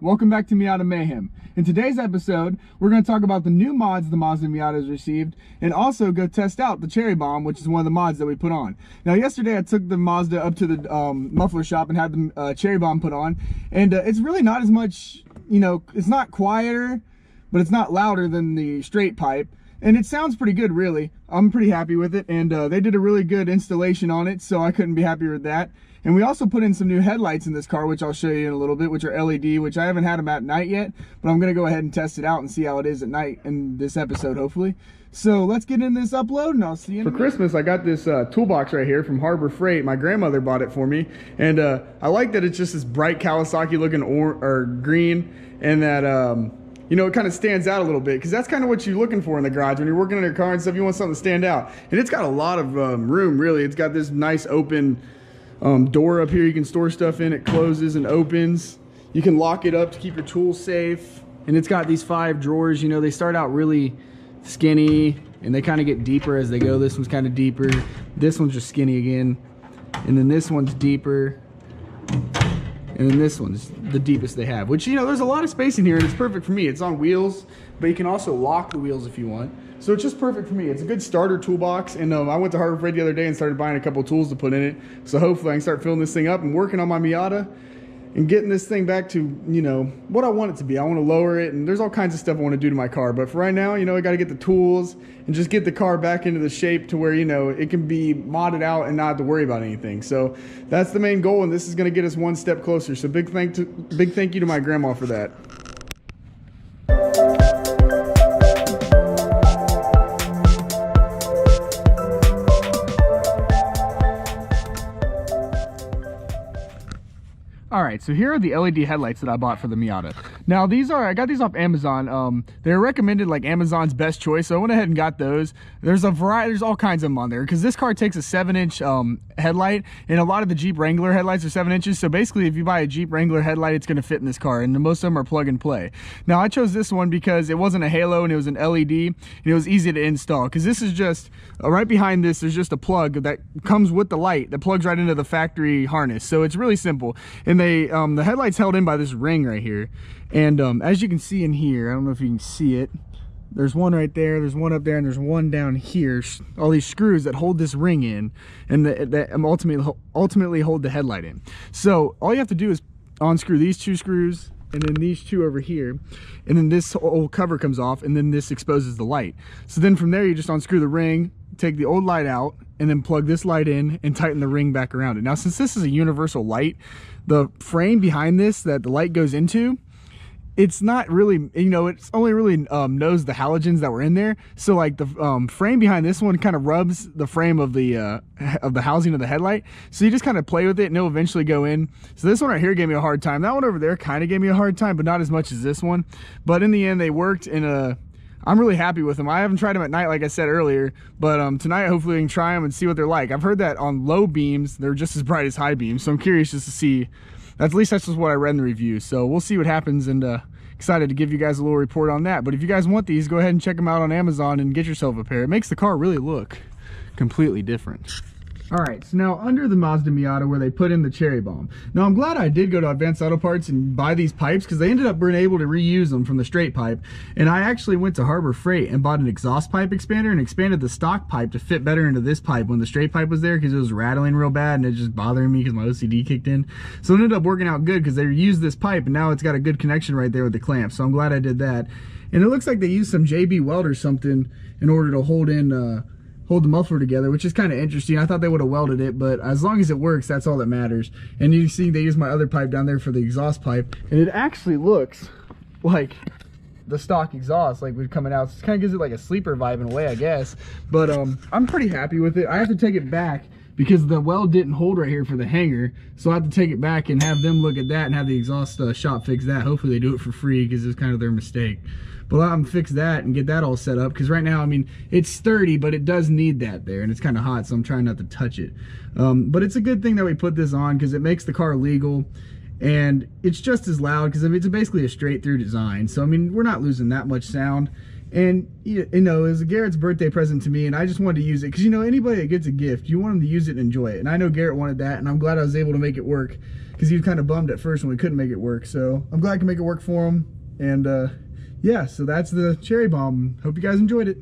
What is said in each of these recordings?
Welcome back to Miata Mayhem. In today's episode, we're going to talk about the new mods the Mazda Miata has received, and also go test out the Cherry Bomb, which is one of the mods that we put on. Now, yesterday I took the Mazda up to the muffler shop and had the Cherry Bomb put on, and it's really not as much, it's not quieter, but it's not louder than the straight pipe. And it sounds pretty good, really. I'm pretty happy with it, and they did a really good installation on it, so I couldn't be happier with that. And we also put in some new headlights in this car, which I'll show you in a little bit, which are LED, which I haven't had them at night yet, but I'm gonna go ahead and test it out and see how it is at night in this episode, hopefully. So let's get in this upload, and I'll see you in a minute. For Christmas, I got this toolbox right here from Harbor Freight. My grandmother bought it for me, and I like that it's just this bright Kawasaki looking or green, and that it kind of stands out a little bit, because that's kind of what you're looking for in the garage when you're working on your car and stuff. You want something to stand out, and it's got a lot of room, really. It's got this nice open door up here you can store stuff in. It closes and opens. You can lock it up to keep your tools safe, and it's got these 5 drawers. They start out really skinny and they kind of get deeper as they go. This one's kind of deeper, this one's just skinny again, and then this one's deeper, and then this one's the deepest they have, which, there's a lot of space in here, and it's perfect for me. It's on wheels, but you can also lock the wheels if you want. So it's just perfect for me. It's a good starter toolbox, and I went to Harbor Freight the other day and started buying a couple tools to put in it. So hopefully I can start filling this thing up and working on my Miata and getting this thing back to, what I want it to be. I want to lower it, and there's all kinds of stuff I want to do to my car. But for right now, I got to get the tools and just get the car back into the shape to where, it can be modded out and not have to worry about anything. So that's the main goal, and this is going to get us one step closer. So big thank you to my grandma for that. Alright, so here are the LED headlights that I bought for the Miata. Now I got these off Amazon. They're recommended like Amazon's best choice, so I went ahead and got those. There's a variety, there's all kinds of them on there, because this car takes a 7-inch headlight, and a lot of the Jeep Wrangler headlights are 7 inches, so basically if you buy a Jeep Wrangler headlight, it's going to fit in this car, and most of them are plug and play. Now I chose this one because it wasn't a halo and it was an LED, and it was easy to install, because this is just, right behind this, there's just a plug that comes with the light that plugs right into the factory harness, so it's really simple. And the headlight's held in by this ring right here, and as you can see in here, I don't know if you can see it, there's one right there, there's one up there, and there's one down here. All these screws that hold this ring in, and that ultimately hold the headlight in. So all you have to do is unscrew these 2 screws, and then these 2 over here, and then this whole cover comes off, and then this exposes the light. So then from there, you just unscrew the ring, take the old light out, and then plug this light in and tighten the ring back around it. Now, since this is a universal light, the frame behind this that the light goes into, it's not really, it's only really knows the halogens that were in there. So like the frame behind this one kind of rubs the frame of the housing of the headlight. So you just kind of play with it, and it'll eventually go in. So this one right here gave me a hard time. That one over there kind of gave me a hard time, but not as much as this one. But in the end, they worked, and I'm really happy with them. I haven't tried them at night, like I said earlier, but tonight hopefully we can try them and see what they're like. I've heard that on low beams, they're just as bright as high beams, so I'm curious just to see. At least that's just what I read in the review. So we'll see what happens, and excited to give you guys a little report on that. But if you guys want these, go ahead and check them out on Amazon and get yourself a pair. It makes the car really look completely different. Alright, so now under the Mazda Miata where they put in the Cherry Bomb. Now I'm glad I did go to Advanced Auto Parts and buy these pipes, because they ended up being able to reuse them from the straight pipe. And I actually went to Harbor Freight and bought an exhaust pipe expander and expanded the stock pipe to fit better into this pipe when the straight pipe was there, because it was rattling real bad and it just bothering me because my OCD kicked in. So it ended up working out good because they used this pipe, and now it's got a good connection right there with the clamp. So I'm glad I did that. And it looks like they used some JB weld or something in order to hold the muffler together, which is kind of interesting. I thought they would have welded it, but as long as it works, that's all that matters. And you see they use my other pipe down there for the exhaust pipe, and it actually looks like the stock exhaust, like we're coming out. So it kind of gives it like a sleeper vibe in a way, I guess. But I'm pretty happy with it. I have to take it back because the weld didn't hold right here for the hanger, so I have to take it back and have them look at that and have the exhaust shop fix that. Hopefully they do it for free, because it's kind of their mistake. But I'm gonna fix that and get that all set up, because right now, I mean, it's sturdy, but it does need that there, and it's kind of hot, so I'm trying not to touch it. But it's a good thing that we put this on, because it makes the car legal, and it's just as loud, because I mean, it's basically a straight through design. So I mean, we're not losing that much sound, And you know, it was Garrett's birthday present to me, and I just wanted to use it because, you know, anybody that gets a gift, you want them to use it and enjoy it. And I know Garrett wanted that, and I'm glad I was able to make it work because he was kind of bummed at first when we couldn't make it work. So I'm glad I can make it work for him. And yeah, so that's the cherry bomb. Hope you guys enjoyed it.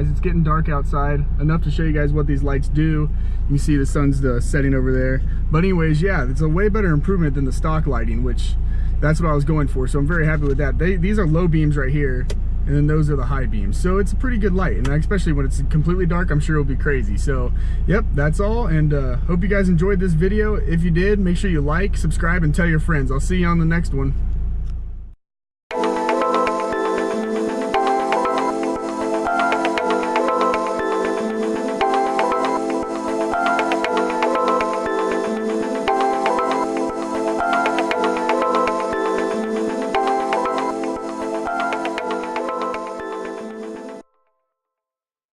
It's getting dark outside, enough to show you guys what these lights do. You can see the sun's setting over there. But anyways, yeah, it's a way better improvement than the stock lighting, which that's what I was going for. So I'm very happy with that. These are low beams right here, and then those are the high beams. So it's a pretty good light, and especially when it's completely dark, I'm sure it'll be crazy. So yep, that's all, and hope you guys enjoyed this video. If you did, make sure you like, subscribe, and tell your friends. I'll see you on the next one.